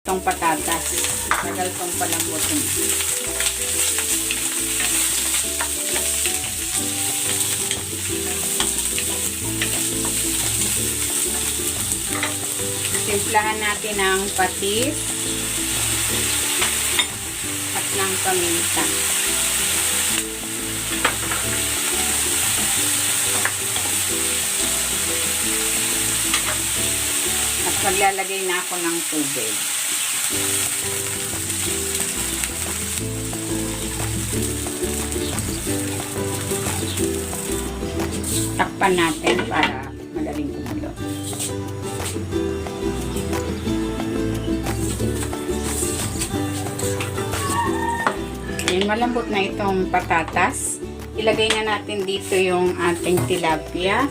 Itong patatas. Tagal itong palambutin. Timplahan natin ang patis at ng paminta. At maglalagay na ako ng tubig. Takpan natin para madaling kumulo. Ayan, malambot na itong patatas. Ilagay na natin dito yung ating tilapia.